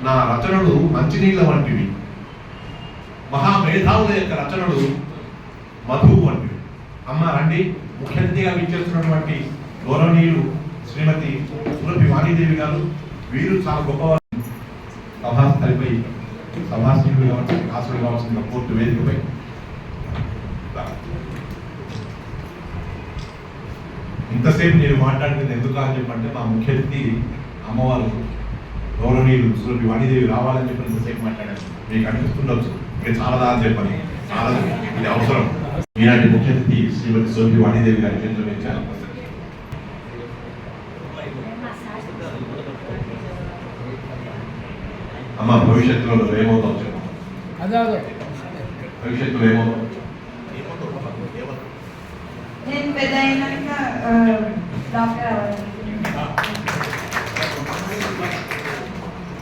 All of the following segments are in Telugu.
నా రచనలు మంచినీళ్ళ వంటివి, మహామేధావుల యొక్క రచనలు మధువు వంటివి. అమ్మ రండి, ముఖ్య అతిథిగా విచ్చేస్తున్నటువంటి గౌరవనీయులు శ్రీమతి సురభి వాణీదేవి గారు. వీరు చాలా గొప్పవారు. సభాస్థలిపై సభాస్థులు కావచ్చు, ఆశలు కావాల్సిన కోర్టు వేదికపై ఇంతసేపు నేను మాట్లాడుతుంది ఎందుకు అని చెప్పంటే, మా ముఖ్య అతిథి అమ్మవారు గౌరవనీయులు సురభి వాణీదేవి రావాలని చెప్పి ఇంతసేపు మాట్లాడారు. మీకు అనిపిస్తుండొచ్చు మీరు చాలా దాని చెప్పని, చాలా ఇది అవసరం. ఈనాటి ముఖ్య అతిథి శ్రీమతి సురభి వాణీదేవి గారి చేతులు ఇచ్చారు. అమ్మ భవిష్యత్తులో ఏమవుతావు చెప్పు, భవిష్యత్తులో ఏమవుతావు? నేను పెద్ద అయినాక డాక్టర్ అవ్వాలి.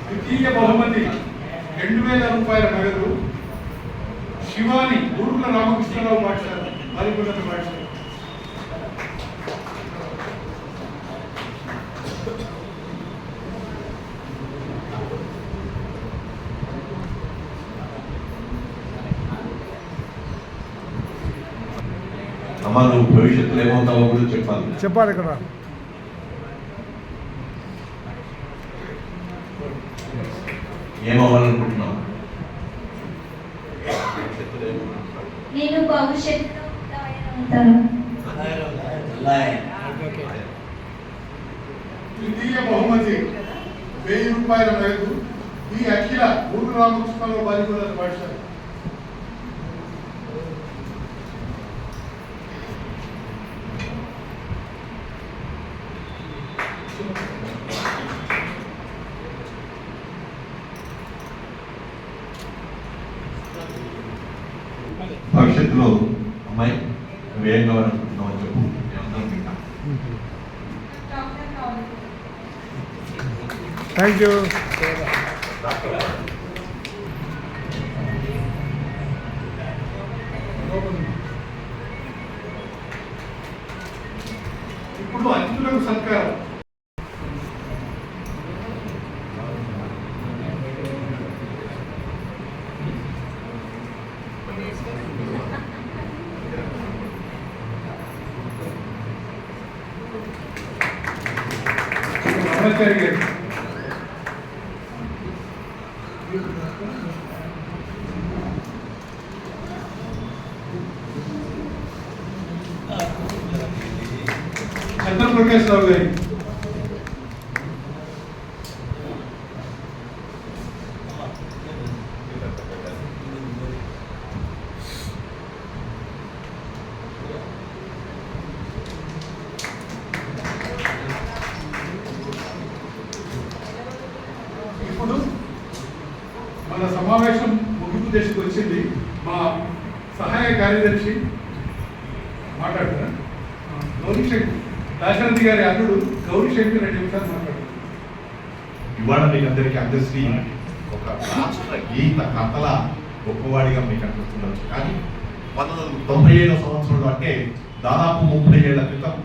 ద్వితీయ బహుమతి 2000 రూపాయల నగదు శివాని గురుకుల రామకృష్ణరావు పాఠశాల, మరికొండ పాఠశాల. అమ్మ నువ్వు భవిష్యత్తులో ఏమవుతావో కూడా చెప్పాలి ఇక్కడ. ఏమవ్వాలనుకుంటున్నావు? నేను భవిష్యత్తులో ఉంటాను. ద్వితీయ బహుమతి 1000 రూపాయల నగదు ఈ అఖిల గురుకుల రామకృష్ణరావు మరికొండ పాఠశాల. భవిష్యత్తులో అమ్మాయి నువ్వేం కావాలనుకుంటున్నావు చెప్పు, మేమందరం వింటాం. Thank you. ఇప్పుడు అతిథులకు సత్కారం. చంద్రప్రకాష్ రావు గారి ఇప్పుడు మన సమావేశం ముగింపు దశకు వచ్చింది. మా సహాయ కార్యదర్శి మాట్లాడుతున్నా గౌరీశంకర్ దాశరథి గారి అల్లుడు గౌరీశంకర్ 2 నిమిషాలు మాట్లాడుతున్నారు. ఇవాళ మీకు అందరికీ అందశ్రీ ఒక రాష్ట్ర గీత కథల గొప్పవాడిగా మీకు అనిపిస్తుండవచ్చు. కానీ 1997వ సంవత్సరంలో, అంటే దాదాపు 30 ఏళ్ల క్రితం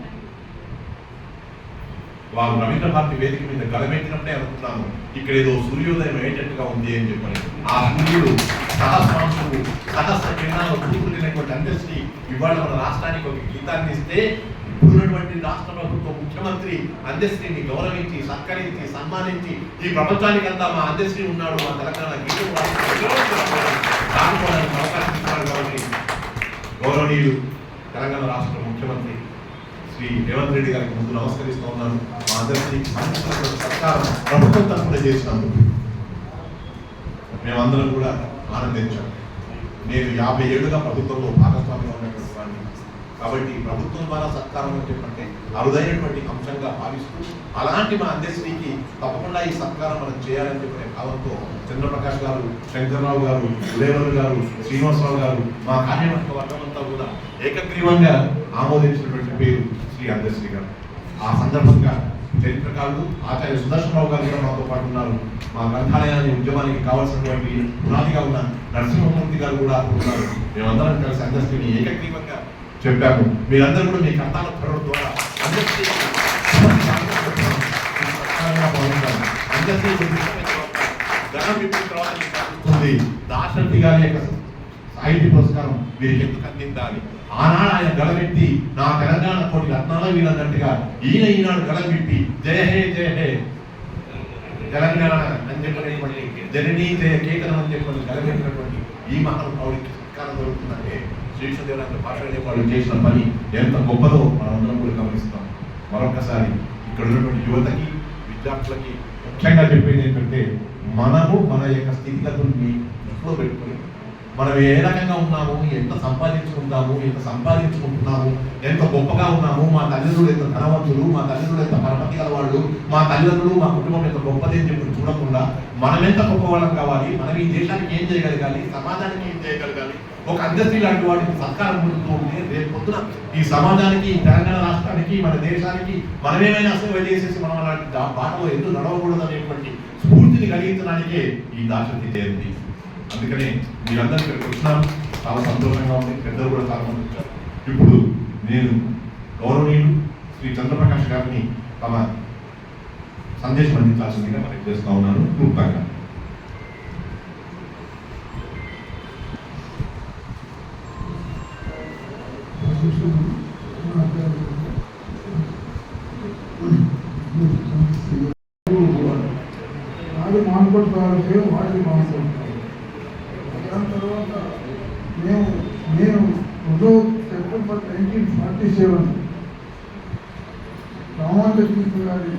వారు రవీంద్ర భారతి వేదిక మీద గలమెత్తినప్పుడే అనుకున్నాను ఇక్కడ ఏదో సూర్యోదయం అయ్యేటట్టుగా ఉంది అని చెప్పని. ఆ సూర్యుడు సహస్రాంశుడు సహస్ర కిరణాలు కూతురున్నటువంటి అందశ్రీ ఇవాళ మన రాష్ట్రానికి ఒక గీతాన్ని ఇస్తే, ఇప్పుడున్నటువంటి రాష్ట్ర ప్రభుత్వ ముఖ్యమంత్రి అందశ్రీని గౌరవించి సత్కరించి సన్మానించి ఈ ప్రపంచానికంతా మా అందశ్రీ ఉన్నాడు, మా తెలంగాణ గీతం రానుకోవడానికి అవకాశం ఇస్తున్నాడు. కాబట్టి గౌరవనీయులు తెలంగాణ రాష్ట్ర ముఖ్యమంత్రి శ్రీ రేవంత్ రెడ్డి గారికి ముందు నమస్కరిస్తూ ఉన్నాను. మా అందరికీ సత్కారం ప్రభుత్వం తరఫున చేసినందుకు మేమందరం కూడా ఆనందించాం. నేను 50 ఏళ్లుగా ప్రభుత్వంలో భాగస్వామ్యం ఉన్నటువంటి వాడిని కాబట్టి ప్రభుత్వం ద్వారా సత్కారం అని చెప్పంటే అరుదైనటువంటి అంశంగా భావిస్తూ, అలాంటి మా అందశ్రీకి తప్పకుండా ఈ సత్కారం మనం చేయాలని చెప్పిన భావంతో చంద్రప్రకాష్ గారు, శంకర్రావు గారు, ఉదయవరు గారు, శ్రీనివాసరావు గారు, మా కార్యవర్గ వర్గమంతా కూడా ఏకగ్రీవంగా ఆమోదించినటువంటి పేరు శ్రీ అందశ్రీ గారు. ఆ సందర్భంగా చరిత్రకారులు ఆచార్య సుదర్శనరావు గారు కూడా మాతో పాటు ఉన్నారు. మా గ్రంథాలయాన్ని ఉద్యమానికి కావాల్సినటువంటి పునాదిగా ఉన్న నరసింహమూర్తి గారు కూడా ఉన్నారు. మేమందరం కలిసి అందశ్రీని ఏకగ్రీవంగా చెప్పాము. మీరందరూ కూడా మీ కర్తాల త్వరణ ద్వారా అందశ్రీ గణం విప్పిన తర్వాత మీకు అనిపిస్తుంది దాశరథి గారి యొక్క సాహిత్య పురస్కారం వీరికి ఎందుకు అందిందాలి. ఆనాడు ఆయన గలమెత్తి నా తెలంగాణ కోటి రత్నాల వీళ్ళన్నట్టుగా ఈనాడు గలం విప్పి జయ హే తెలంగాణ అని చెప్పినటువంటి జననీ జయ కేతనం అని చెప్పి గలమెత్తినటువంటి ఈ మహానుభావుడికి సత్కారం జరుగుతుందంటే శ్రీకృష్ణదేవరాయ పాటలు వాళ్ళు చేసిన పని ఎంత గొప్పదో మనందరం కూడా గమనిస్తాం. మరొకసారి ఇక్కడ ఉన్నటువంటి యువతకి విద్యార్థులకి ముఖ్యంగా చెప్పేది ఏంటంటే మనము మన యొక్క స్థితిగతుల్ని దృష్టిలో పెట్టుకొని మనం ఏ రకంగా ఉన్నాము, ఎంత సంపాదించుకుంటాము, ఎంత సంపాదించుకుంటున్నాము, ఎంత గొప్పగా ఉన్నాము, మా తల్లిదండ్రులు ఎంత ధనవంతులు, మా తల్లిదండ్రులు ఎంత పరపతి గల వాళ్ళు, మా తల్లిదండ్రులు మా కుటుంబం ఎంత గొప్పది అని చెప్పి చూడకుండా మనం ఎంత గొప్ప వాళ్ళం కావాలి, మనం ఈ దేశానికి ఏం చేయగలగాలి, సమాజానికి ఏం చేయగలగాలి, ఒక అందరి లాంటి వాటికి సత్కారం పొందుతూ ఉంటే రేపు పొద్దున ఈ సమాజానికి, తెలంగాణ రాష్ట్రానికి, మన దేశానికి మనమేమైనా సేవ చేసేసి మనం అలాంటి బాటలో ఎందుకు నడవకూడదు అనేటువంటి స్ఫూర్తిని కలిగించడానికే ఈ దాశరథి జయంతి. అందుకనే మీరందరూ ఇక్కడికి వచ్చినాం, చాలా సంతోషంగా ఉంది. పెద్దలు కూడా చాలా మంది వచ్చారు. ఇప్పుడు నేను గౌరవనీయులు శ్రీ చంద్రప్రకాష్ గారిని తమ సందేశం అందించాల్సిందిగా మనకి చేస్తూ ఉన్నాను. క్లుప్తంగా అది మానుకుంటారు, వాటి మానుకుంటారు. దాని తర్వాత నేను 2 సెప్టెంబర్ 1947 రామాంజకృష్ణ గారి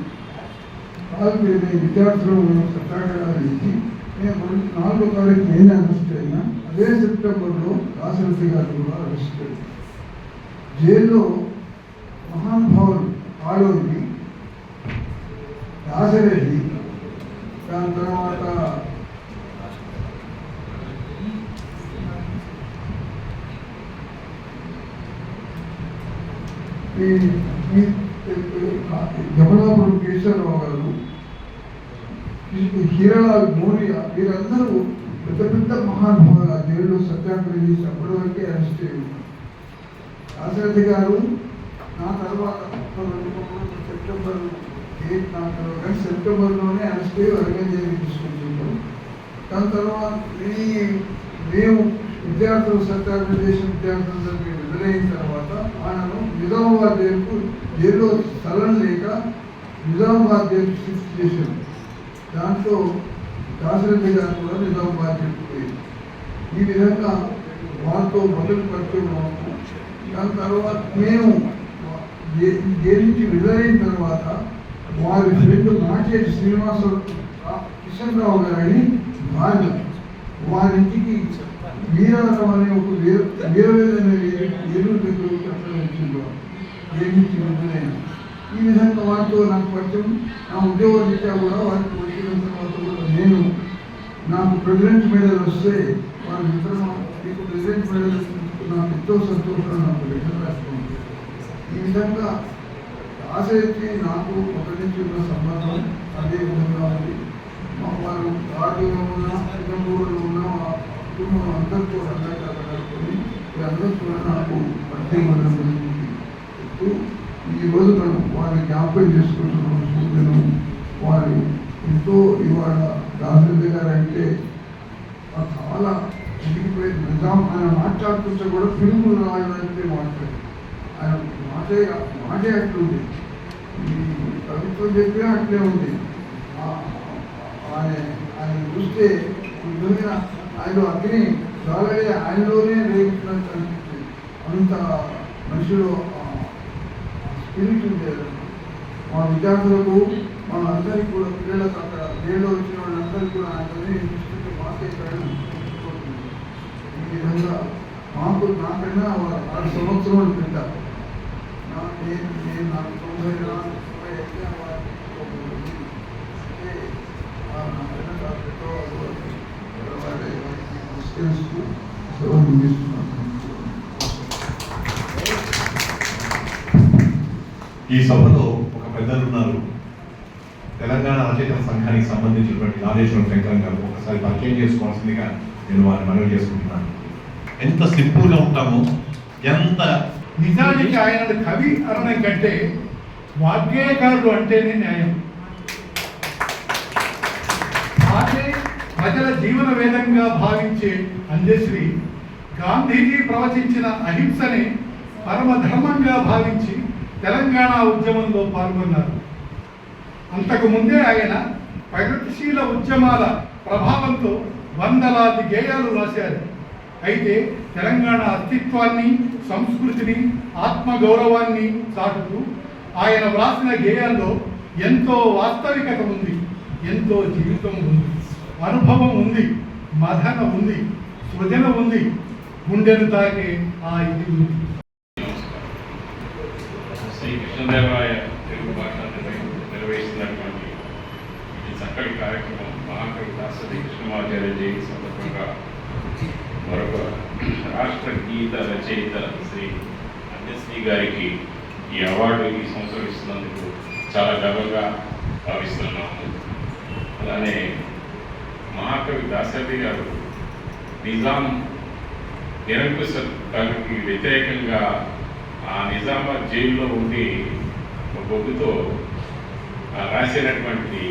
కాలు మీద విద్యార్థులు సత్యాగ్రహాలు ఇచ్చి నేను 4వ తారీఖు నేను అరెస్ట్ అయినా. అదే సెప్టెంబర్లో దాశరథి గారు కూడా అరెస్ట్ అయ్యారు. జైల్లో మహానుభావులు ఆలోచి దాశరథి, దాని తర్వాత జమలాపురం కేశవరావు గారు, హీరాలాల్ మోరియా, వీరందరూ పెద్ద పెద్ద మహానుభావులు ఆ జైల్లో సత్యాగ్రహం చేసి అప్పటి వరకే అరెస్ట్ అయ్యి ఉన్నారు. దాశరథి గారు నా తర్వాత సెప్టెంబర్ 8 నా తర్వాత సెప్టెంబర్లోనే అరెస్ట్ అయ్యి వరంగల్ జైలుకి తీసుకొచ్చింటారు. దాని తర్వాత మేము విద్యార్థులు సత్యాగ్రహం చేసిన విద్యార్థులందరికీ విడుదలైన తర్వాత ఆయనను నిజామాబాద్ జైల్లో స్థలం లేక నిజామాబాద్ జైలు షిఫ్ట్ చేశారు. దాంట్లో దాశరథి గారు కూడా నిజామాబాద్ జైలుకు పోయింది. ఈ విధంగా వాళ్ళతో మొదలు పడుతున్నాము. దాని తర్వాత మేము జైలు నుంచి విడుదలైన తర్వాత వారి ఫ్రెండ్ మాచేటి కిషన్ రావు గారని భార్య, వారింటికి వీరవరం అనే ఒక వీరవేదన ఏలూరు దగ్గర వచ్చిందో జైలు నుంచి విడుదలైన. ఈ విధంగా వారితో నాకు పరిచయం. నా ఉద్యోగరీత్యా కూడా వారికి వచ్చిన తర్వాత కూడా నాకు ప్రెసిడెంట్ మెడల్ వస్తే వారి మిత్రమా మీకు ప్రెసిడెంట్ మెడల్ నాకు ఎంతో సంతోషం, నాకు లెక్కలు రాసుకోండి. ఈ విధంగా ఆశయకి నాకు ఒక నుంచి ఉన్న సంబంధం అదే విధంగా ఉంది. వారు ఆటోలో ఉన్న కుటుంబంలో ఉన్న కుటుంబం అందరితో కలుపుకొని అందరూ కూడా నాకు పరిచయం చెప్తూ ఈరోజు మనం వారిని జ్ఞాపకం చేసుకుంటున్నాం. సూచన వారు ఎంతో ఇవాళ దాశరథి గారు అంటే చాలా చిరిగిపోయి నిజాం ఆయన మాట్లాడుతుంటే కూడా ఫిల్ములు రాయాలంటే మాట్లాడారు. ఆయన మాటే అట్లుంది, ఈ కవిత్వం చెప్పే అట్లే ఉంది. ఆయన చూస్తే నిజంగా ఆయన అగ్ని అలాగే ఆయనలోనే రేగుతున్నట్టు అనిపించింది. అంత మనిషిలో స్పిరిట్ ఉండేది. మా విద్యార్థులకు మన అందరికీ కూడా పిల్లలకు అక్కడ జైల్లో వచ్చిన వాళ్ళందరికీ కూడా ఆయనతోనే చూస్తుంటే మాకే ప్రయాణం. ఈ విధంగా నాకైనా 6 సంవత్సరాలు పెట్టారు. నేను నాకు 90 ఈ సభలో ఒక పెద్దలు ఉన్నారు, తెలంగాణ రచయితల సంఘానికి సంబంధించినటువంటి రాజేశ్వరం శంకరం గారు. ఒకసారి పరిచయం చేసుకోవాల్సిందిగా నేను వారిని మనవి చేసుకుంటున్నాను. ఎంత సింపుల్గా ఉంటామో, ఎంత నిజానికి ఆయన కవి అనడం కంటే వాగ్గేయకారుడు అంటేనే న్యాయం. ప్రజల జీవన వేదంగా భావించే అందశ్రీ గాంధీజీ ప్రవచించిన అహింసని పరమధర్మంగా భావించి తెలంగాణ ఉద్యమంలో పాల్గొన్నారు. అంతకు ముందే ఆయన ప్రగతిశీల ఉద్యమాల ప్రభావంతో వందలాది గేయాలు రాశారు. అయితే తెలంగాణ అస్తిత్వాన్ని, సంస్కృతిని, ఆత్మగౌరవాన్ని చాటుతూ ఆయన వ్రాసిన గేయాల్లో ఎంతో వాస్తవికత ఉంది, ఎంతో జీవితం ఉంది, అనుభవం ఉంది, మదన ఉంది, సృజన ఉంది, గుండెను తాకే ఆ ఇది ఉంది. శ్రీ కృష్ణదేవరాయ తెలుగు భాష నిర్వహిస్తున్నటువంటి ఈ చక్కటి కార్యక్రమం మహాకవి దాసరి కృష్ణమాచార్య జయంతి సందర్భంగా మరొక రాష్ట్ర గీత రచయిత శ్రీ అందశ్రీ గారికి ఈ అవార్డు ఈ సంవత్సరం ఇస్తున్నందుకు చాలా గర్వంగా భావిస్తున్నాము. అలానే మహాకవి దాసరి గారు నిజాం నిరంకుశానికి వ్యతిరేకంగా ఆ నిజామాబాద్ జైల్లో ఉండి ఒక బొగ్గుతో రాసినటువంటి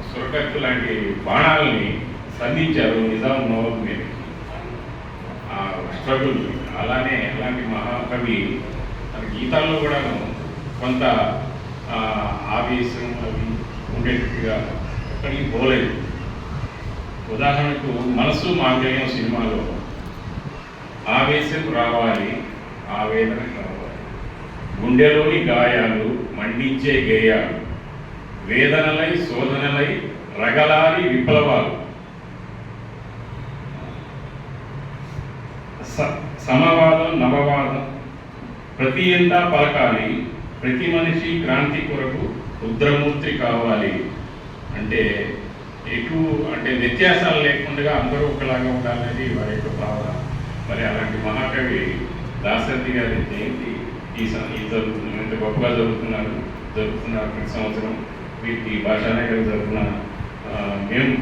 సురకత్తు లాంటి బాణాలని సంధించారు నిజాం నవాబు మీద స్ట్రగుల్. అలానే అలాంటి మహాకవి తన గీతాల్లో కూడా కొంత ఆవేశం అవి ఉండేటట్టుగా ఎక్కడికి పోలేదు. ఉదాహరణకు మనసు మాంగళ్యం సినిమాలో ఆవేశం రావాలి, ఆవేదన కావాలి, గుండెలోని గాయాలు మండించే గేయాలు, వేదనలై శోధనలై రగలాలి విప్లవాలు, సమవాదం నవవాదం, ప్రతి ఎంతా పలకాలి, ప్రతి మనిషి క్రాంతి కొరకు రుద్రమూర్తి కావాలి. అంటే అంటే వ్యత్యాసాలు లేకుండా అందరూ ఒకలాగా ఉండాలనేది వారి యొక్క భావన. మరి అలాంటి మహాకవి దాశరథి గారి జయంతి ఇంత గొప్పగా జరుగుతున్నారు ప్రతి సంవత్సరం. వీరికి భాషానాయకులు జరుగుతున్న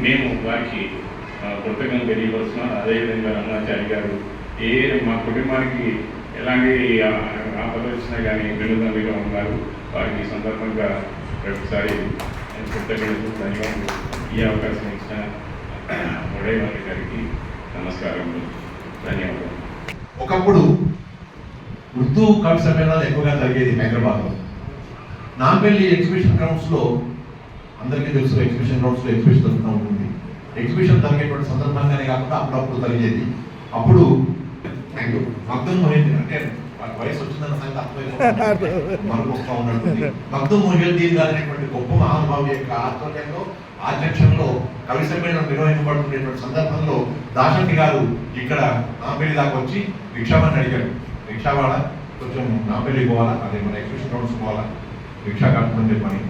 మేము వారికి కృతజ్ఞత తెలియపరుస్తున్నాం. అదేవిధంగా రంగాచారి గారు మా కుటుంబానికి ఎలాంటి ఆపద వచ్చినా కానీ వెనుదండిగా ఉన్నారు. వారికి ఈ సందర్భంగా ప్రతిసారి కృతజ్ఞతలు, ధన్యవాదాలు. ఈ అవకాశం ఇచ్చిన ఉడయవారి గారికి నమస్కారములు, ధన్యవాదాలు. ఒకప్పుడు ఉర్దూ కవి సమ్మేళనాలు ఎక్కువగా జరిగేది హైదరాబాద్లో. నాంపల్లి ఎగ్జిబిషన్ గ్రౌండ్స్లో అందరికీ తెలుసు, ఎగ్జిబిషన్ గ్రౌండ్స్లో ఎగ్జిబిషన్ జరుగుతూ ఉంటుంది. ఎగ్జిబిషన్ జరిగేటువంటి సందర్భంగానే కాకుండా అప్పుడప్పుడు జరిగేది. అప్పుడు మగ్దుమ్ మొహిద్దీన్, అంటే వయసు వచ్చిందన్న సంగతి అర్థమైపోతుంది, మనకు వస్తూ ఉన్నట్టుంది. మగ్దుమ్ మొహిద్దీన్ గారు అనేటువంటి గొప్ప మహానుభావి యొక్క ఆధ్వర్యంలో అధ్యక్షంలో కవి సమ్మేళనం నిర్వహించబడుతున్నటువంటి సందర్భంలో దాశరథి గారు ఇక్కడ నాంపల్లి దాకా వచ్చి రిక్షావాడిని అడిగాడు. రిక్షావాడ కొంచెం నాంపల్లి పోవాలా, అదే మన ఎగ్జిబిషన్ గ్రౌండ్స్ పోవాలా, రిక్షా కట్టమని చెప్పని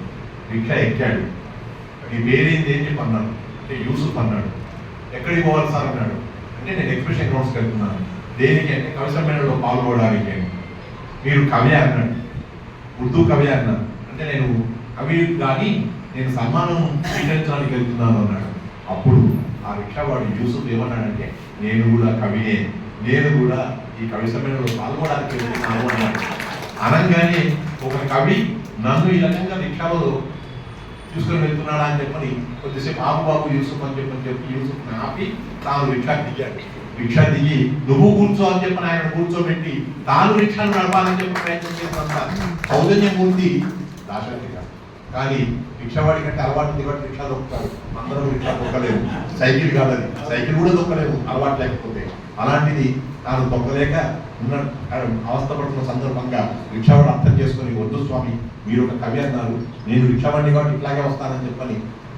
రిక్షా ఎక్కాడు. ఈ పేరేంది ఏం చెప్పి అన్నాడు అంటే యూసుఫ్ అన్నాడు. ఎక్కడికి పోవాలి సార్ అన్నాడు. అంటే నేను ఎగ్జిబిషన్ గ్రౌండ్స్కి వెళ్తున్నాను. దేనికి అంటే కవి సమ్మేళనంలో పాల్గొనడానికి. మీరు కవి అన్నాడు, ఉర్దూ కవి అన్నాడు. అంటే నేను కవి కానీ నేను సన్మానం స్వీకరించడానికి వెళ్తున్నాను అన్నాడు. అప్పుడు ఆ రిక్షావాడు యూసుఫ్ ఏమన్నాడంటే నేను కూడా కవినే, నేను కూడా ఈ కవి సమ్మేళనంలో పాల్గొనడానికి వెళ్తున్నాను అన్నాడు. అనగానే ఒక కవి నన్ను ఈ రకంగా రిక్షాలో చూసుకొని వెళ్తున్నాడా అని చెప్పని కొద్దిసేపు బాబు యూసుఫ్ అని చెప్పి యూసుఫ్ని ఆపి తాను రిక్షా దిగాడు. రిక్షా దిగి నువ్వు కూర్చో అని చెప్పని ఆయన కూర్చోబెట్టి తాను రిక్షాను నడపాలని చెప్పి ప్రయత్నం చేసినంత సౌజన్యమూర్తి దాశరథి గారు. కానీ రిక్షావాడి కంటే అలవాటు దిగట్టు రిక్షా దొక్కుతారు, అందరూ రిక్షా దొక్కలేము. సైకిల్ కాదని సైకిల్ కూడా దొక్కలేము అలవాటు లేకపోతే. అలాంటిది తాను దొక్కలేక ఉన్న అవస్థపడుతున్న సందర్భంగా రిక్షావాడు అర్థం చేసుకొని వద్దు స్వామి మీరు ఒక కవి అన్నారు, నేను రిక్షావాడిని కాబట్టి ఇట్లాగే వస్తానని చెప్పని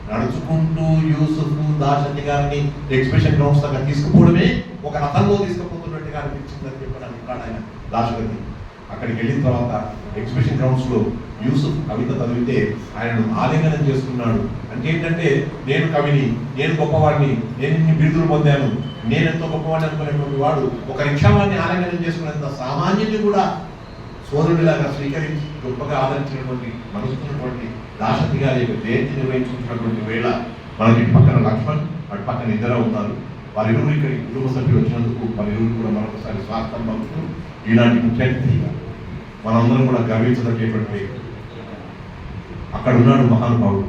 నడుచుకుంటూ యూసుఫ్ దాశరథి గారిని ఎగ్జిబిషన్ గ్రౌండ్స్ దగ్గర తీసుకుపోవడమే ఒక రథంలో తీసుకుపోతున్నట్టుగా అనిపించిందని చెప్పని అంటున్నాడు ఆయన దాశరథి. అక్కడికి వెళ్ళిన తర్వాత ఎగ్జిబిషన్ గ్రౌండ్స్ లో యూసుఫ్ కవిత చదివితే ఆయనను ఆలింగనం చేసుకున్నాడు. అంటే ఏంటంటే నేను కవిని, నేను గొప్పవాడిని, నేను ఇన్ని బిరుదులు పొందాను, నేను ఎంతో గొప్పవాడిని అనుకునేటువంటి వాడు ఒక రిక్షావాడిని ఆలింగనం చేసుకునేంత సామాన్యుని కూడా సోదరుడిలాగా స్వీకరించి గొప్పగా ఆదరించినటువంటి మనసుకున్నటువంటి దాశరథి గారి యొక్క జయంతి నిర్వహించుకున్నటువంటి వేళ మనకి ఇటు పక్కన లక్ష్మణ్, అటు పక్కన ఇద్దరు ఉన్నారు. వారిరువురు ఇక్కడికి కుటుంబ సభ్యులు వచ్చినందుకు వారిరువురు కూడా మరొకసారి స్వాగతం పంపుతూ ఈనాటి ముఖ్య అతిథిగా మనందరం కూడా గర్వించదగ్గేటువంటి అక్కడ ఉన్నాడు మహానుభావుడు,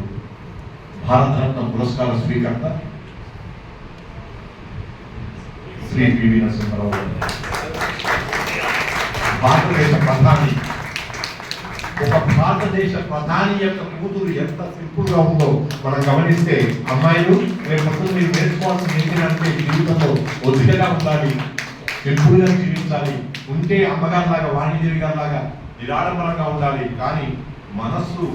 భారతరత్న పురస్కార స్వీకర్త, శ్రీ పివి నరసింహారావు గారు. భారతదేశ ప్రధాని, ఒక భారతదేశ ప్రధాని యొక్క కూతురు ఎంత సింపుల్ గా ఉందో మనం గమనిస్తే, అమ్మాయిలు రేపు మీరు నేర్చుకోవాల్సింది ఏంటంటే జీవితంలో ఒత్తిడిగా ఉండాలి, సింపుల్ గా జీవించాలి, ఉంటే అమ్మగారి లాగా వాణిదేవి గారి లాగా నిరాడంబరంగా ఉండాలి, కానీ మనస్సు,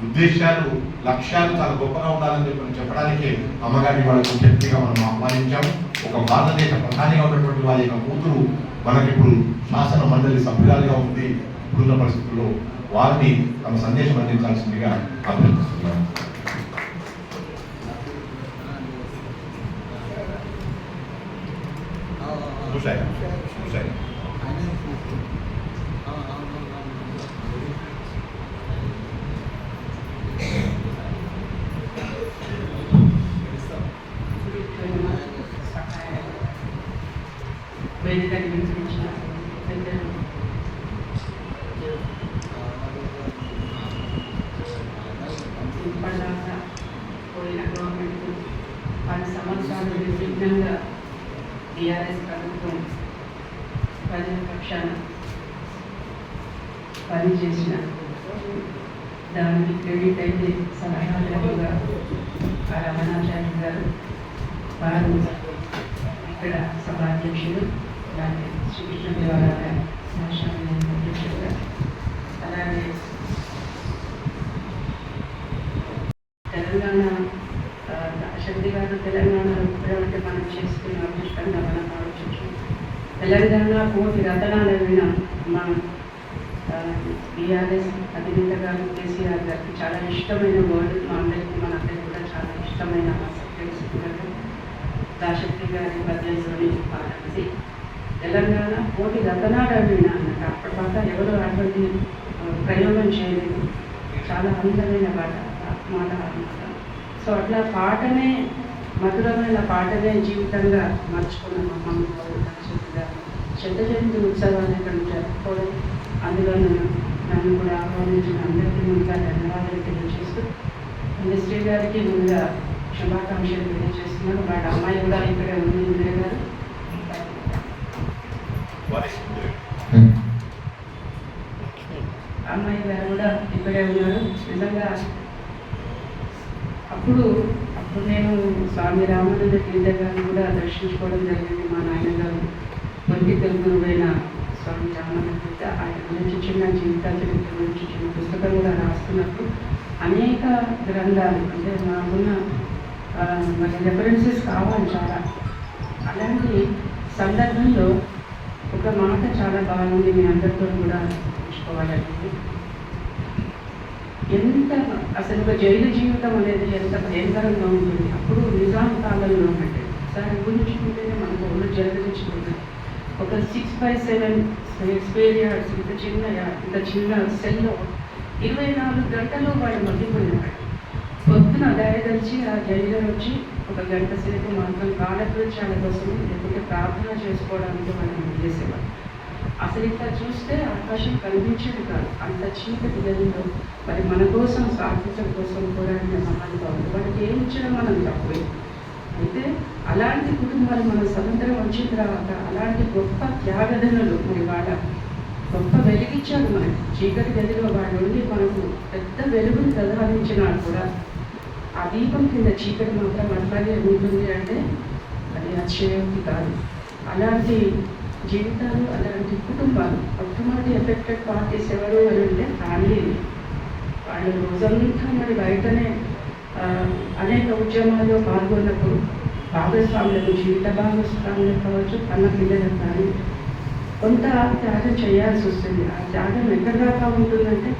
ఉద్దేశాలు, లక్ష్యాలు చాలా గొప్పగా ఉండాలని చెప్పడానికే అమ్మగారిని వాళ్ళకు శక్తిగా మనం ఆహ్వానించాము. ఒక భారతదేశ ప్రధానిగా ఉన్నటువంటి వారి యొక్క కూతురు మనకిప్పుడు శాసన మండలి సభ్యురాలుగా ఉంది. ఇప్పుడున్న పరిస్థితుల్లో వారిని తమ సందేశం అందించాల్సిందిగా అభ్యర్థిస్తున్నాను. వేదిక నిర్మించిన పెద్దలు ఇప్పటిదాకా పోయిన గవర్నమెంట్ 10 సంవత్సరాలు నిర్విఘ్నంగా టీఆర్ఎస్ ప్రభుత్వం ప్రజల పక్షాన పనిచేసిన దానికి క్రెడిట్ అయితే సలహాదారుగా రమణాచార్య గారు, వారు ఇక్కడ సభాధ్యక్షులు, అలాగే శ్రీకృష్ణదేవరాయ అధ్యక్షులుగా, అలాగే తెలంగాణ శక్తి గారు తెలంగాణలో అంటే మనం చేసుకున్న అదృష్టంగా మనం ఆలోచించాం. తెలంగాణ కోటి రతనాల విన మా టీఆర్ఎస్ అధినేత గారు కేసీఆర్ గారికి చాలా ఇష్టమైన వర్డ్, మా అందరికీ మనందరికీ కూడా చాలా ఇష్టమైన తెలుసుకున్నట్టు దాశక్తి గారి పద్యంలోని పాఠంది. తెలంగాణ కోటి రతనాల విన అన్నట్టు అప్పటిదాకా ఎవరు అటువంటి ప్రయోగం చేయలేదు. చాలా అందమైన మాట అన్నమాట. సో అట్లా పాటనే, మధురమైన పాటనే జీవితంగా మర్చుకున్న మా అమ్మమ్మ దాశక్తి గారు శత జయంతి ఉత్సవాన్ని ఇక్కడ జరుపుకోవడం, అందులో నన్ను కూడా ఆహ్వానించిన అందరికీ ముందుగా ధన్యవాదాలు తెలియజేస్తూ, ఇండస్ట్రీ గారికి ముందుగా శుభాకాంక్షలు తెలియజేస్తున్నాను. వాడి అమ్మాయి కూడా ఇక్కడే ఉంది, ఇందిర గారు అమ్మాయి గారు కూడా ఇక్కడే ఉన్నారు. నిజంగా అప్పుడు నేను స్వామి రామానంద తీర్థ గారిని కూడా దర్శించుకోవడం జరిగింది. మా నాయనగారు వంటి తెలుగువైన స్వామి రామానంద తీర్థ, ఆయన గురించి చిన్న జీవిత చరిత్ర గురించి చిన్న పుస్తకం కూడా రాస్తున్నప్పుడు అనేక గ్రంథాలు అంటే నాకున్న మరి రెఫరెన్సెస్ కావాలి చాలా. అలాంటి సందర్భంలో ఒక మాట చాలా బాగుంది, మీ అందరితో కూడా పంచుకోవాలండి. ఎంత అసలు ఒక జైలు జీవితం అనేది ఎంత భయంకరంగా ఉంటుంది. అప్పుడు నిజాం కాలంలో అంటే సార్ ఊహించుకుంటేనే మనకు ఒళ్ళు జరగలించుకుంటుంది. ఒక 6x7 స్క్వేర్ యార్డ్స్ ఇంత చిన్న సెల్లో 24 గంటలు వాడు మగ్గిపోయినాడు. పొద్దున దయదలిచి ఆ జైలు వచ్చి 1 గంట సేపు మాత్రం కాలకృత్యాల కోసం లేకపోతే ప్రార్థన చేసుకోవడానికి మనం చేసేవాడు. అసలు ఇట్లా చూస్తే ఆకాశం కనిపించేది కాదు. అంత చీకటి గదిలో మరి మన కోసం, స్వాతంత్రం కోసం పోరాడిన మహానుభావులు, వాటికి ఏం ఇచ్చడం మనం తక్కువే. అయితే అలాంటి కుటుంబాలు మన స్వతంత్రం వచ్చిన తర్వాత అలాంటి గొప్ప త్యాగదనులు మరి వాళ్ళ గొప్ప వెలిగించాడు. మనకి చీకటి గదిలో వాళ్ళు ఉండి మనకు పెద్ద వెలుగుని ప్రసాదించినాడు కూడా. ఆ దీపం కింద చీకటి మాత్రం అట్లాగే ఉంటుంది అంటే అది అతిశయోక్తి కాదు. అలాంటి జీవితాలు, అలాంటి కుటుంబాలు. మొట్టమొదటి ఎఫెక్టెడ్ పార్టీస్ ఎవరు అని అంటే ఫ్యామిలీ. వాళ్ళు రోజంతా మరి బయటనే అనేక ఉద్యమాల్లో పాల్గొన్నప్పుడు భాగస్వాములకు, జీవిత భాగస్వాములు కావచ్చు, కన్న పిల్లలకు కానీ కొంత త్యాగం చేయాల్సి వస్తుంది. ఆ త్యాగం ఎక్కడి దాకా ఉంటుందంటే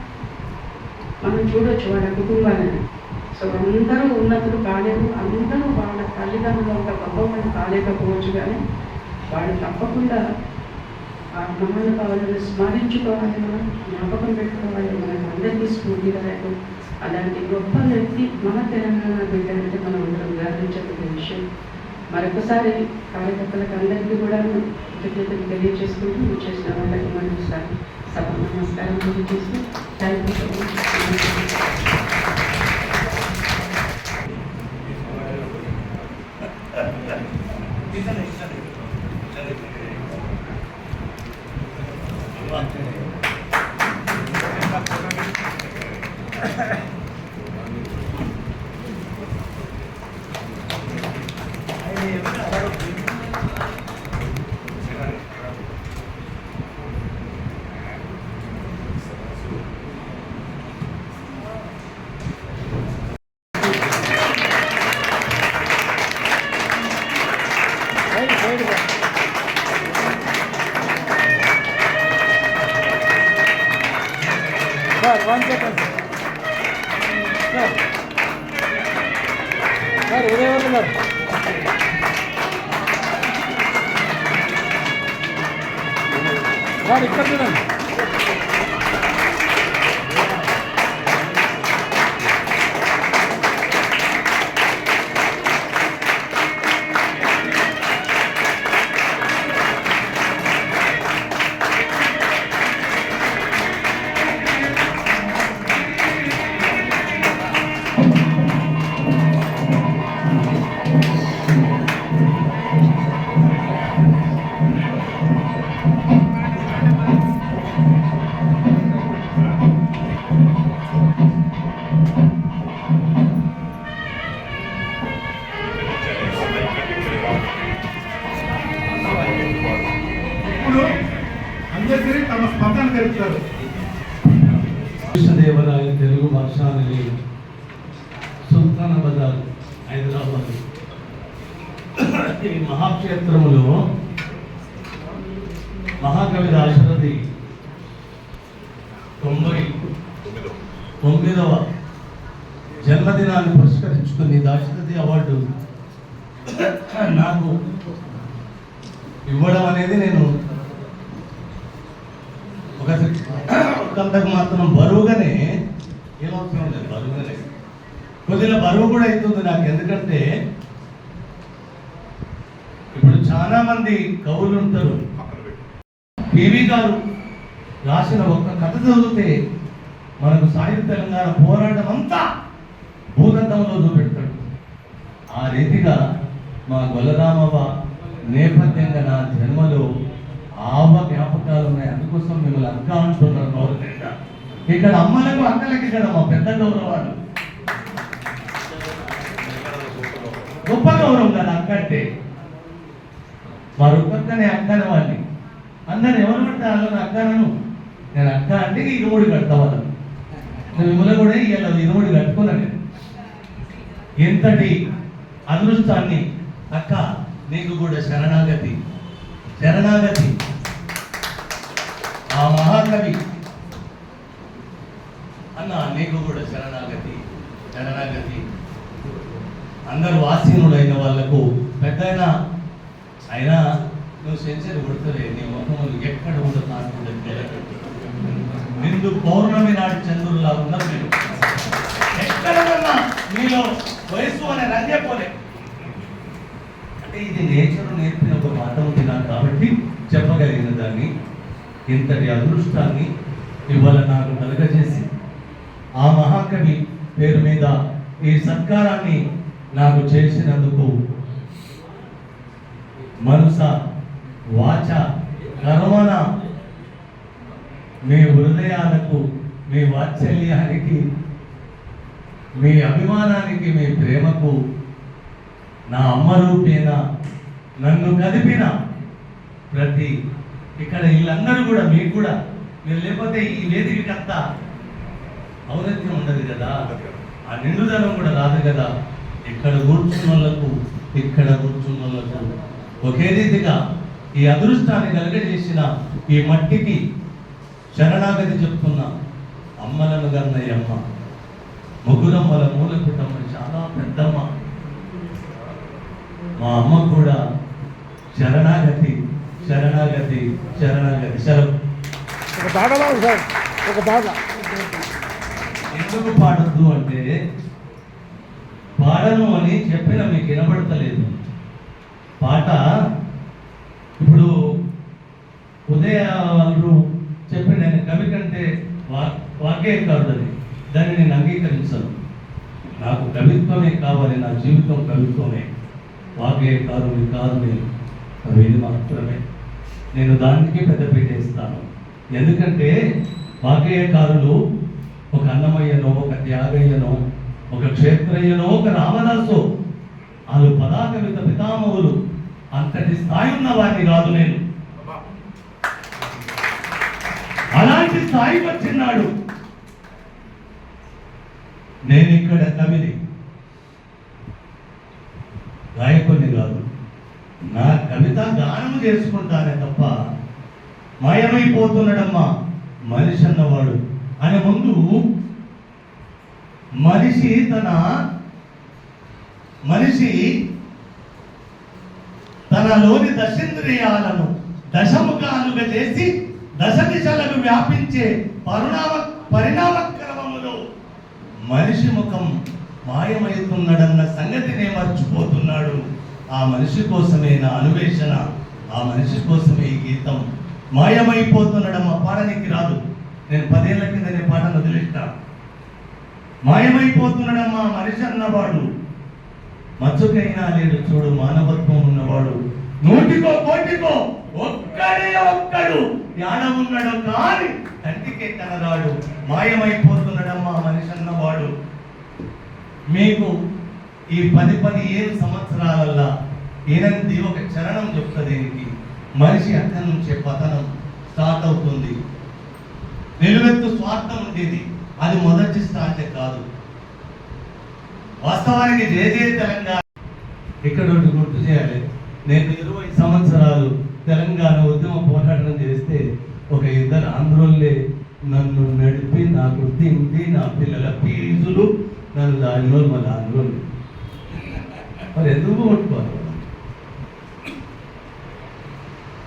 మనం చూడొచ్చు వాళ్ళ కుటుంబాలని. సో అందరూ ఉన్నతులు కాలేరు, అందరూ వాళ్ళ తల్లిదండ్రులు ఒక గొప్పవాళ్ళు కాలేకపోవచ్చు, కానీ వాళ్ళు తప్పకుండా ఆ మహానుభావులను స్మరించుకోవాలి, మనం జ్ఞాపకం పెట్టుకోవాలి. మనకు అందరికీ స్ఫూర్తిదాయకం. అలాంటి గొప్ప వ్యక్తి మన తెలంగాణ బిడ్డ అంటే మనం అందరం గర్వించదగ్గ విషయం. మరొకసారి కార్యకర్తలకు అందరికీ కూడా కృతజ్ఞతలు తెలియజేసుకుంటూ చేసిన వాళ్ళకి మరోసారి సభ నమస్కారం తెలియజేస్తూ thank you so much. Sir 1 second sir Udayavardhan garu sir ఇక్కడ చూడండి ఇప్పుడు అందరికీ తమ స్పందన తెలుపుతారు. కృష్ణదేవరాయ తెలుగు భాషానిధి సుల్తాన బజార్ హైదరాబాద్. ఈ మహాక్షేత్రములో మహాకవి దాశరథి 99వ జన్మదినాన్ని పురస్కరించుకుని దాశరథి అవార్డు నాకు ఇవ్వడం అనేది నేను ఒకంతకు మాత్రం బరువుగానే ఏమవుతుంది లేదు, బరువుగానే కొద్దిగా బరువు కూడా అవుతుంది నాకు. ఎందుకంటే ఇప్పుడు చాలా మంది కవులు ఉంటారు. పివి గారు రాసిన ఒక్క కథ చదివితే మనకు సాయుధ తెలంగాణ పోరాటం అంతా భూగంధంలో చూపెడతాడు. ఆ రీతిగా మా గొల్లరామవ్వ నేపథ్యంగా నా జన్మలో ఆవ జ్ఞాపకాలు ఉన్నాయి. అందుకోసం మిమ్మల్ని అక్క అంటున్నారు గౌరవంగా. ఇక్కడ అమ్మలకు అక్కలకి ఇక్కడ మా పెద్ద గౌరవాలు, గొప్ప గౌరవం కదా అక్క అంటే. మరొక్కనే అక్కన వాళ్ళని అందరు ఎవరు పడితే వాళ్ళని అక్కనను. నేను అక్క అంటే ఇరుముడి కడతా వాళ్ళని. మిమ్మల్ని కూడా ఇలా ఇరుముడి కట్టుకున్నాను. ఎంతటి అదృష్టాన్ని అక్క, నీకు కూడా శరణాగతి శరణాగతి. ఆ మహాకవి అన్న నీకు కూడా శరణాగతి శరణాగతి. అందరూ ఆసీనులైన వాళ్లకు పెద్ద అయినా నువ్వు సెంచరీ కొడుతుంది. నీ ముఖములు ఎక్కడ ఉండదు నాకు నిండు పౌర్ణమి నాటి చంద్రుల్లా ఉన్నారు మీరు. ఎక్కడ ఉన్నా మీలో వయస్సు అనే రంగేపోలే. అంటే ఇది నేచర్ నేర్పిన ఒక మాట ఉంది నాకు, కాబట్టి చెప్పగలిగిన దాన్ని. ఇంతటి అదృష్టాన్ని ఇవాళ నాకు కలుగజేసి ఆ మహాకవి పేరు మీద ఈ సత్కారాన్ని నాకు చేసినందుకు మనస వాచ కర్మన మీ హృదయాలకు, మీ వాత్సల్యానికి, మీ అభిమానానికి, మీ ప్రేమకు, నా అమ్మ రూపేణ నన్ను కదిపిన ప్రతి ఇక్కడ వీళ్ళందరూ కూడా మీకు కూడా, మీరు లేకపోతే ఈ వేదికకంతా ఔన్నత్యం ఉండదు కదా, ఆ నిండుదనం కూడా రాదు కదా. ఇక్కడ కూర్చున్న వాళ్ళకు, ఇక్కడ కూర్చున్న వాళ్ళకు ఒకే రీతిగా ఈ అదృష్టాన్ని కలుగజేసిన ఈ మట్టికి శరణాగతి చెప్తున్న అమ్మలను గన్నయ్యమ్మ, ముగ్గురమ్మల మూల కుటుంబం చాలా పెద్దమ్మ. మా అమ్మ కూడా శరణాగతి శరణాగతి శరణాగతి. శరణ్ ఒక పాట పాడు సార్, ఒక పాట. ఎందుకు పాడద్దు అంటే పాడను అని చెప్పిన మీకు వినబడతలేదు. పాట ఇప్పుడు ఉదయాలు చెప్పి నేను కవి కంటే వాగ్గేయకారుడని, దాన్ని నేను అంగీకరించను. నాకు కవిత్వమే కావాలి, నా జీవితం కవిత్వమే. వాగ్గేయకారుని కాదు, నేను కవిని మాత్రమే. నేను దానికి పెద్దపీట ఇస్తాను. ఎందుకంటే వాగ్గేయకారులు ఒక అన్నమయ్యనో, ఒక త్యాగయ్యనో, ఒక క్షేత్రయ్యనో, ఒక రామదాసో వాళ్ళు పదాకవిత పితామహులు అంతటి స్థాయి ఉన్న వారిని కాదు నేను. అలాంటి స్థాయికి వచ్చినాడు. నేను ఇక్కడ కవిని, గాయకుని కాదు. నా కవిత గానం చేసుకుంటానే తప్ప మాయమైపోతున్నాడమ్మా మనిషి అన్నవాడు అని ముందు మనిషి తనలోని దశేంద్రియాలను దశముఖాలుగా చేసి దశ దిశలకు వ్యాపించే పరిణామ క్రమములో మనిషి ముఖం మాయమవుతున్నాడన్న సంగతినే మర్చిపోతున్నాడు. ఆ మనిషి కోసమే నా అన్వేషణ, ఆ మనిషి కోసమే ఈ గీతం. మాయమైపోతున్నాడమ్మ పాడనికి రాదు. నేను 10 ఏళ్ల కిందనే పాటను వదిలేస్తా. మాయమైపోతున్నాడమ్మా మనిషి అన్నవాడు, మచ్చుకైనా లేడు చూడు మానవత్వం ఉన్నవాడు. 100కో 100కోటికో ఒక్కడే ఒక్కడు యాడ ఉన్నాడు కానీ కంటికే కనరాడు. మాయమైపోతున్నాడమ్మా మనిషి అన్నవాడు. మీకు ఈ 15 సంవత్సరాలల్లా ఏనంది ఒక చరణం చెప్తా. దీనికి మనిషి అక్కడి నుంచే పతనం స్టార్ట్ అవుతుంది. నిలువెత్తు స్వార్థం ఉండేది, అది మొదటి స్టార్ట్ కాదు. వాస్తవానికి జయ తెలంగాణ ఇక్కడ ఒకటి గుర్తు చేయాలి. నేను 20 సంవత్సరాలు తెలంగాణ ఉద్యమ పోరాటం చేస్తే ఒక 2 ఆంధ్రోళ్ళే నన్ను నడిపి నాకు తిండి నా పిల్లల ఫీజులు నన్ను దానిలో మన ఆంధ్రోళ్ళు మరి ఎందుకు కొట్టుకోవాలి?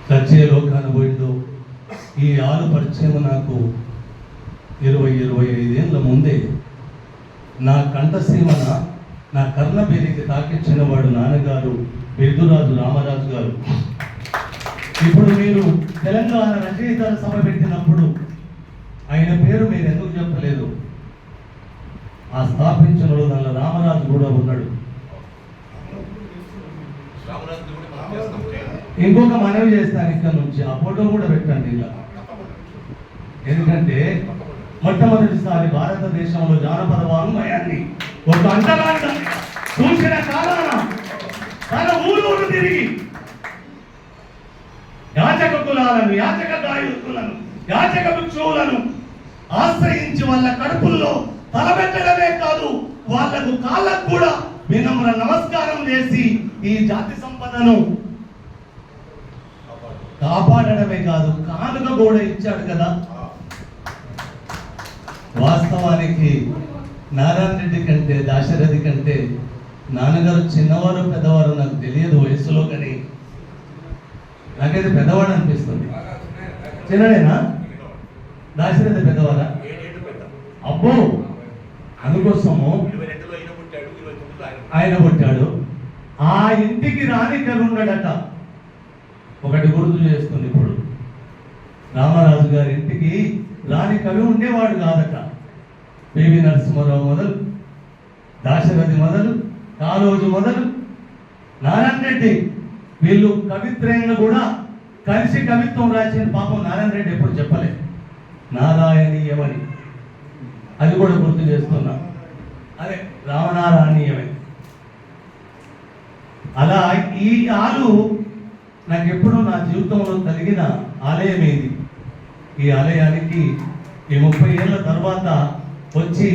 సత్య లోకాన పోయిందో ఈ ఆలు పరిచయం నాకు 20-25 ఏళ్ళ ముందే నా కంఠసీమన నా కర్ణబేరికి తాకిచ్చిన వాడు నాన్నగారు బిర్దురాజు రామరాజు గారు. ఇప్పుడు మీరు తెలంగాణ రచయితల సభ పెట్టినప్పుడు ఆయన పేరు మీరు ఎందుకు చెప్పలేదు? ఆ స్థాపించిన దానిలో రామరాజు కూడా ఉన్నాడు. ఇంకొక మనవి చేస్తాను ఇక్కడ నుంచి, ఆ ఫోటో కూడా పెట్టండి ఇలా. ఎందుకంటే మొట్టమొదటిసారి భారతదేశంలో జానపద వాంగ్మయాన్ని ఒక అంతరాంగ చూసిన కాలాన తన ఊరూరు తిరిగి యాచక కులాలను, యాచక గాయకులను, యాచక భిక్షువులను ఆశ్రయించి వాళ్ళ కడుపుల్లో తలబెట్టడమే కాదు, వాళ్లకు కాళ్ళకు కూడా వినమ్ర నమస్కారం చేసి ఈ జాతి సంపదను కాపాడడమే కాదు కానుక కూడా ఇచ్చాడు కదా. వాస్తవానికి నారాయణ రెడ్డి కంటే దాశరథి కంటే నాన్నగారు చిన్నవారు పెద్దవారు నాకు తెలియదు వయసులో, కానీ నాకైతే పెద్దవాడు అనిపిస్తుంది. చిన్నడేనా? దాశరథి పెద్దవారా? అబ్బో, అందుకోసము ఆయన పుట్టాడు. ఆ ఇంటికి రాణికలు ఉన్నాడట. ఒకటి గుర్తు చేస్తుంది, ఇప్పుడు రామరాజు గారి ఇంటికి రాణి కవి ఉండేవాడు కాదట. పివి నరసింహారావు మొదలు, దాశరథి మొదలు, కాళోజు మొదలు, నారాయణ రెడ్డి వీళ్ళు కవిత్రయంగా కూడా కలిసి కవిత్వం రాసిన పాపం నారాయణ రెడ్డి ఎప్పుడు చెప్పలేదు నారాయణీయమని. అది కూడా గుర్తు చేస్తున్నా. అదే రామనారాయణీయమే. అలా ఈ ఆలు నాకు ఎప్పుడు నా జీవితంలో కలిగిన ఆలయం ఇది. ఈ ఆలయానికి ఈ 30 ఏళ్ళ తర్వాత వచ్చి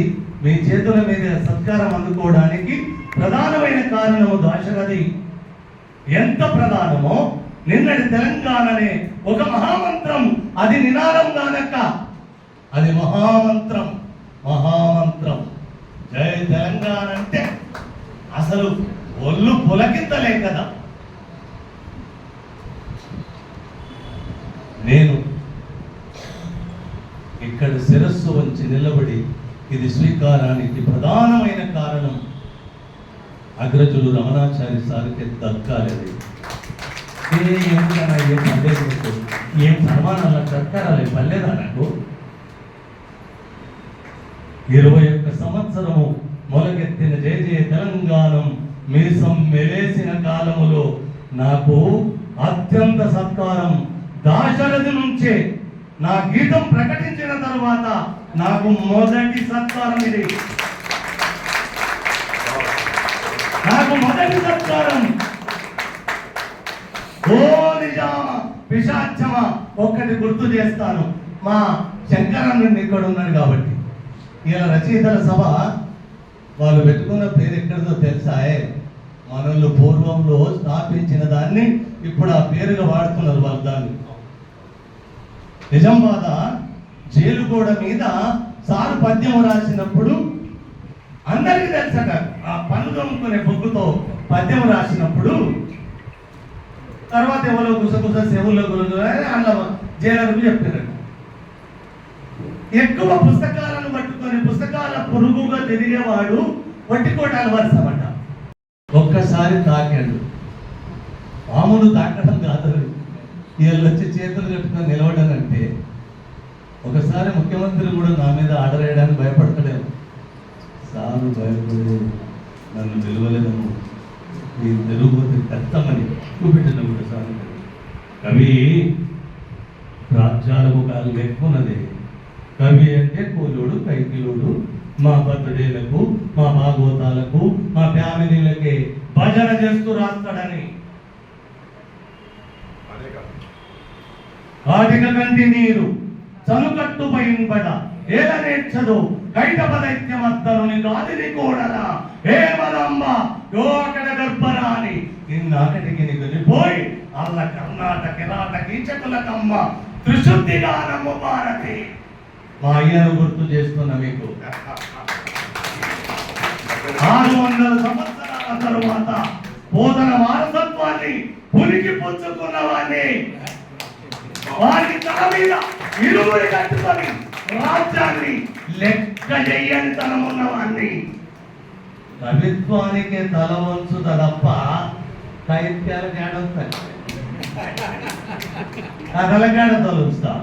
మీ చేతుల మీద సత్కారం అందుకోవడానికి ప్రధానమైన కారణము దాశరథి. ఎంత ప్రధానమో నిన్నటి తెలంగాణనే ఒక మహామంత్రం, అది నినాదం కానక్క, అది మహామంత్రం. మహామంత్రం జై తెలంగాణ అంటే అసలు ఒళ్ళు పులకింతలే కదా. నేను ఇక్కడ శిరస్సు వంచి నిలబడి ఇది స్వీకారానికి ప్రధానమైన కారణం అగ్రజులు రమణాచారి సార్కి దక్కాలి. ఏం సన్మానాల దక్కాలి పర్లేదా నాకు? 21 సంవత్సరము మొలకెత్తిన జయ జయ తెలంగాణం మీసం మెలేసిన కాలములో నాకు అత్యంత సత్కారం దాశరథి నుంచే. నా గీతం ప్రకటించిన తర్వాత నాకు మొదటి సత్కారం ఇది. నాకు నాకు మొదటి సత్కారం. ఓ నిజామ పిశాచమ ఒక్కటి గుర్తు చేస్తాను. మా శంకరన్నుడు ఇక్కడ ఉన్నాడు కాబట్టి ఇలా రచయితల సభ వాళ్ళు పెట్టుకున్న పేరు ఎక్కడిదో తెలుసా? మనల్ని పూర్వంలో స్థాపించిన దాన్ని ఇప్పుడు ఆ పేరుగా వాడుతున్నారు వాళ్ళు దాన్ని. నిజామాబాద్ జైలు గోడ మీద సారు పద్యం రాసినప్పుడు అందరికీ తెలుసట. ఆ పన్ను దొంగకునే బొగ్గుతో పద్యం రాసినప్పుడు తర్వాత ఎవరో గుసగుస చెవుల్లో గురుగు అందులో జైలర్కు చెప్పినట్టు ఎక్కువ పుస్తకాలను పట్టుకొని పుస్తకాల పురుగుగా తిరిగేవాడు వట్టికోటాలు వరుసమట. ఒక్కసారి తాకాడు. మామూలు తాకడం కాదు, వీళ్ళు వచ్చి చేతులు కట్టుకొని నిలవడానంటే ఒకసారి ముఖ్యమంత్రి కూడా నా మీద ఆర్డర్ వేయడానికి భయపడతాడేమో. సారు భయపడి నన్ను నిలవలేదము, ఈ తెలుగుపోతే కష్టమని చూపెట్టిన కూడా సార్. కవి రాజ్యాలకు కాలు ఎక్కువన్నది. కవి అంటే కూలుడు కైకిలుడు. మా బర్త్డేలకు, మా భాగవతాలకు, మా ఫ్యామిలీలకి భజన చేస్తూ రాస్తాడని. కాటిక కంటి నీరు చనుకట్టు పైంపడ ఏల నేర్చదు కైటప దైత్యమత్తరుని గాదిని కూడరా ఏ మదమ్మ యో అక్కడ గర్భరాని నిన్నాకటికి నిగులిపోయి అల్ల కర్ణాటక కిరాట కీచకులకమ్మ త్రిశుద్ధిగా నమ్ము భారతి. మా అయ్యను గుర్తు చేస్తున్నా మీకు. 600 సంవత్సరాల తరువాత పోతన వారసత్వాన్ని పులికి పుచ్చుకున్న వాడిని వారి తల మీద ఇరువురి కట్టుకొని రాజ్యాన్ని లెక్క చెయ్యని తనం ఉన్నవాడిని. కవిత్వానికి తల వంచుత తప్ప సాహిత్యాలు కేడొస్తాయి. కథల కేడ తలుస్తా.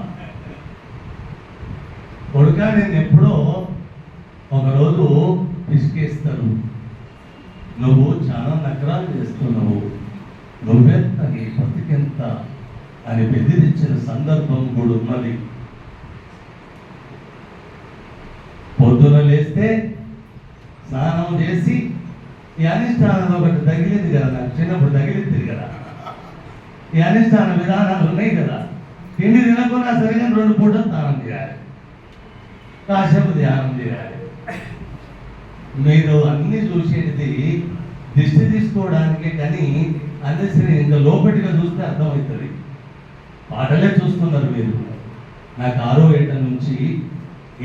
కొడుక నేను ఎప్పుడో ఒకరోజు పిసికేస్తాను, నువ్వు చాలా నగరాలు చేస్తున్నావు, నువ్వెంత నీ బతికెంత అని బెదిరించిన సందర్భం కూడా ఉన్నది. పొద్దున లేస్తే స్నానం చేసి ఈ అనుష్ఠానం ఒకటి తగిలింది కదా, నాకు చిన్నప్పుడు తగిలింది కదా. ఈ అనుష్ఠాన విధానాలు ఉన్నాయి కదా. తిండి తినకుండా సరిగా 2 పూటలు స్నానం చేయాలి, కాసేపు ధ్యానం చేయాలి. మీరు అన్ని చూసేది దిష్టి తీసుకోవడానికే కానీ అందరి ఇంకా లోపటిగా చూస్తే అర్థమవుతుంది. పాటలే చూస్తున్నారు మీరు. నాకు 6వ ఏట నుంచి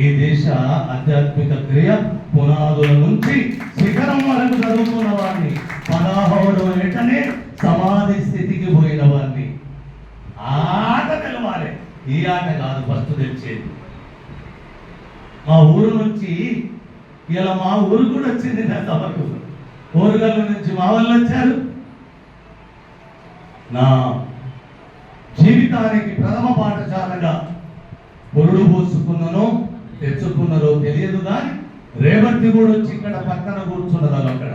ఈ దేశ ఆధ్యాత్మిక క్రియ పునాదుల నుంచి శిఖరం వరకు చదువుతున్న వాడిని, 16వ ఏటనే సమాధి స్థితికి పోయిన వాడిని. ఆట తెలవాలి, ఈ ఆట కాదు ఫస్ట్ తెచ్చేది. మా ఊరు నుంచి ఇలా మా ఊరు కూడా వచ్చింది నా సభకు. ఊరుగల్ల నుంచి మా వాళ్ళు వచ్చారు. నా జీవితానికి ప్రథమ పాఠశాలగా పొరుడు పోసుకున్నానో తెచ్చుకున్నారో తెలియదు కానీ రేవతి కూడా వచ్చి ఇక్కడ పక్కన కూర్చున్నారు. అక్కడ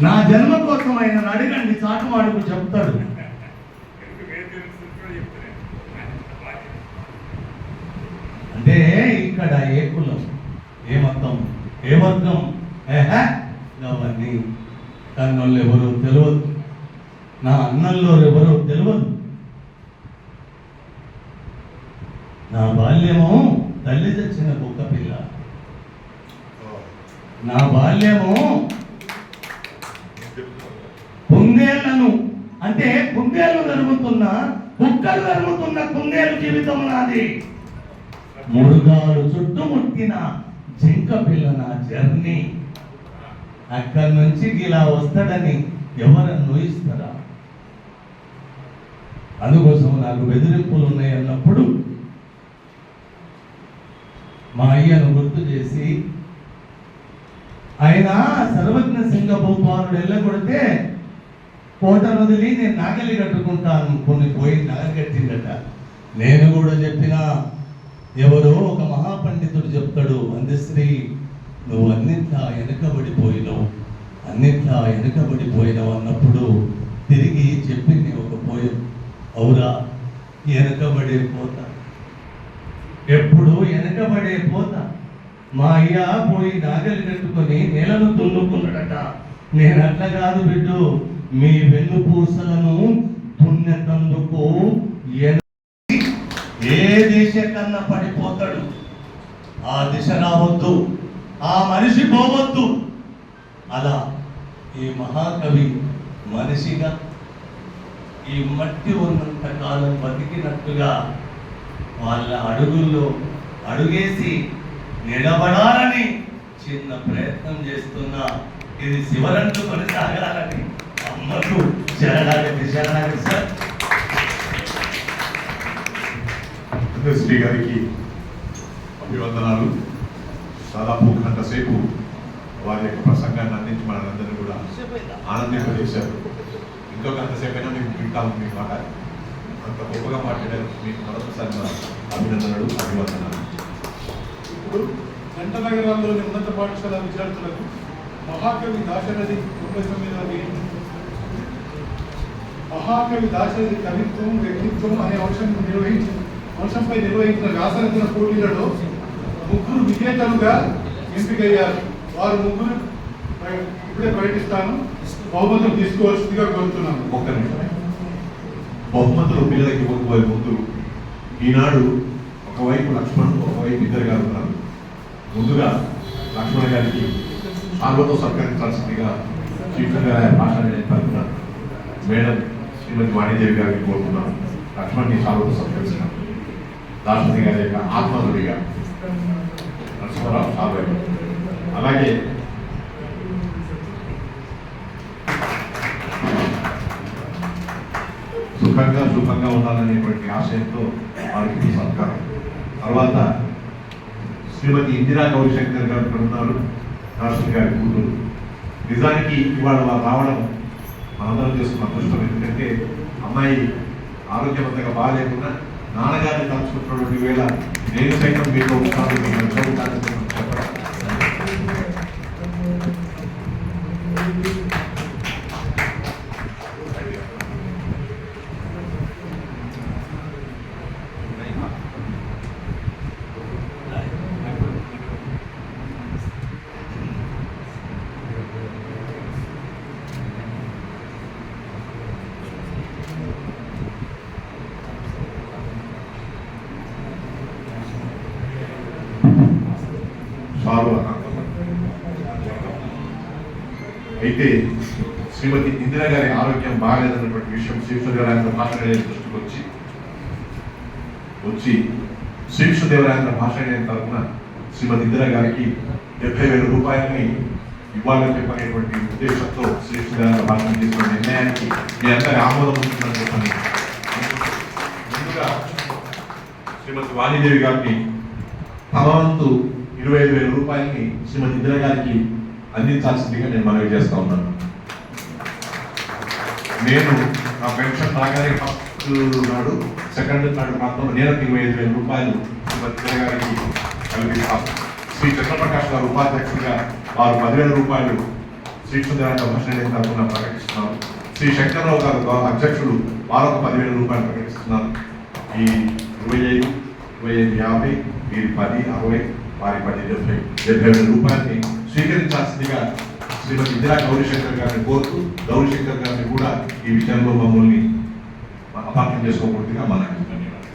నా జన్మ కోసం ఆయన అడగండి, చాటువాడుకు చెప్తాడు. అంటే ఇక్కడ ఏ కులం, ఏ మతం, ఏ వర్గం అవన్నీ కన్నోళ్ళు ఎవరో తెలియదు, నా అన్నల్లో ఎవరో తెలియదు. నా బాల్యము తల్లి తెచ్చిన కుక్క పిల్ల. నా బాల్యము కుందేళ్లను అంటే కుందేళ్లు తరుముతున్న కుక్కలు తరుముతున్న కుందేలు జీవితం నాది. మురుగాలు చుట్టుముట్టిన జింక పిల్ల నా జర్నీ. అక్కడి నుంచి ఇలా వస్తాడని ఎవరನ್ನು ఇస్తారా? అందుకోసం నాకు బెదిరింపులు ఉన్నాయి అన్నప్పుడు మా అయ్యను గుర్తు చేసి ఆయన సర్వజ్ఞ సింగభూపాలుడు వెళ్ళగొడితే కోటను వదిలి నేను నాగలి కట్టుకుంటాను కొన్ని పోయి నగలు కట్టిందట. నేను కూడా చెప్పిన ఎవరో ఒక మహాపండితుడు చెప్తాడు, అందశ్రీ నువ్వు అన్నింటా వెనుకబడిపోయినావు, అన్నింటా వెనుకబడిపోయినావు అన్నప్పుడు తిరిగి చెప్పింది ఒక పోయం. అవురా, వెనుకబడే పోత, ఎప్పుడు వెనుకబడే పోత. మా అయ్య పోయి నాగలి కట్టుకొని నేలను దున్నుకున్నాడట. నేను అట్లా కాదు బిడ్డు, మీ వెన్ను పూసలను దున్నెతందుకు ఏ దిశ కన్నా పడిపోతాడు. ఆ దిశ రావద్దు, ఆ మనిషి పోవద్దు. అలా ఈ మహాకవి మనిషిగా ఈ మట్టి ఉన్నంత కాలం బతికినట్టుగా వాళ్ళ అడుగుల్లో అడుగేసి నిలబడాలని చిన్న ప్రయత్నం చేస్తున్నా. ఇది శివరంటు కొనసాగాలని అమ్మకు శరణాగతి శరణాగతి సార్. శ్రీ గారికి అభివందనాలు. దాదాపు గంట సేపు వారి యొక్క ప్రసంగాన్ని అందించి మనందరినీ కూడా ఆనందింపజేశారు. ఇంకో గంట సేపు అయినా మీకు వింటాము మీ మాట. అంత గొప్పగా మాట్లాడారు. మీకు మరొకసారి అభినందనలు, అభివందనాలు. ఇప్పుడు జంట నగరాల్లోని ఉన్నత పాఠశాల విద్యార్థులకు మహాకవి దాశరథి 99వ మహాకవి దాశరథి కవిత్వం వ్యక్తిత్వం అనే అంశంపై నిర్వహించిన వ్యాసరచన పోటీలలో 3 విజేతలుగా ఎంపికయ్యారు. వారు 3 ఇప్పుడే ప్రకటిస్తాను. బహుమతులు తీసుకోవాల్సిందిగా కోరుతున్నాను. ఒక్క నిమిషం. బహుమతులు పిల్లలకి ఇవ్వకపోయే ముందు ఈనాడు ఒకవైపు లక్ష్మణ్, ఒకవైపు ఇద్దరు గారు ఉన్నారు. ముందుగా లక్ష్మణ్ గారికి సాల్వతో సత్కరించాల్సిందిగా చీఫ్ గారి మాట్లాడుతున్నారు. మేడం శ్రీమతి వాణిదేవి గారికి కోరుతున్నాను. లక్ష్మణ్ని సాల్వతో సత్కరిస్తున్నాను. రాష్ట్రపతి గారి యొక్క ఆత్మధుడిగా నరసింహారావు సాల్వై. అలాగే సుఖంగా ఉండాలనేటువంటి ఆశయంతో వారికి సత్కారం. తర్వాత శ్రీమతి ఇందిరా గౌరీశంకర్ గారు ఇక్కడ ఉన్నారు, రాష్ట్రపతి గారి కూతురు. నిజానికి ఇవాళ వారు రావడం మనందరం చేసుకున్న అదృష్టం. ఎందుకంటే అమ్మాయి ఆరోగ్యవంతంగా బాగాలేకుండా నాన్నగారిని తలుచుకుంటున్నటువంటి వేళ నేను సైతం మీతో ఉంటాను, మీకు చెప్పడం. అయితే శ్రీమతి ఇందిరా గారి ఆరోగ్యం బాగాలేదన్నటువంటి విషయం శ్రీకృష్ణదేవరాయంద్ర భాషాదేవి దృష్టికి వచ్చి శ్రీకృష్ణదేవరాయంద్ర భాషాదేవి తరఫున శ్రీమతి ఇందిరా గారికి 70,000 రూపాయలని ఇవ్వాలని చెప్పనేటువంటి ఉద్దేశంతో శ్రీకృష్ణదేవరాయంద్ర భాష తీసుకున్న నిర్ణయానికి మీ అందరి ఆమోదం ఉంటుందని చెప్పని ముందుగా శ్రీమతి వాణిదేవి గారిని తమ వంతు 25,000 రూపాయలని శ్రీమతి ఇందిరా గారికి అందించాల్సిందిగా నేను మనవి చేస్తా ఉన్నాను. నేను నా పెన్షన్ రాగానే ఫస్ట్ నాడు, సెకండ్ నాడు ప్రాంతంలో నేను 25,000 రూపాయలు శ్రీమతి ఇందిరా గారికి కల్పిస్తాను. శ్రీ చంద్రప్రకాష్ గారు ఉపాధ్యక్షుడిగా వారు 10,000 రూపాయలు శ్రీకృష్ణదేవరాయ భాషణ తరఫున ప్రకటిస్తున్నారు. శ్రీ శంకర్రావు గారు అధ్యక్షుడు వారు 10,000 రూపాయలు ప్రకటిస్తున్నారు. ఈ 25, 50, వీరి 10, 60, వారి 10, 70,000 రూపాయలని స్వీకరించాల్సిందిగా శ్రీమతి ఇందిరా గౌరీశంకర్ గారిని కోరుతూ, గౌరీశంకర్ గారిని కూడా ఈ విషయంలో మమ్మల్ని అపార్థం చేసుకోకూడదుగా మనకి ధన్యవాదాలు.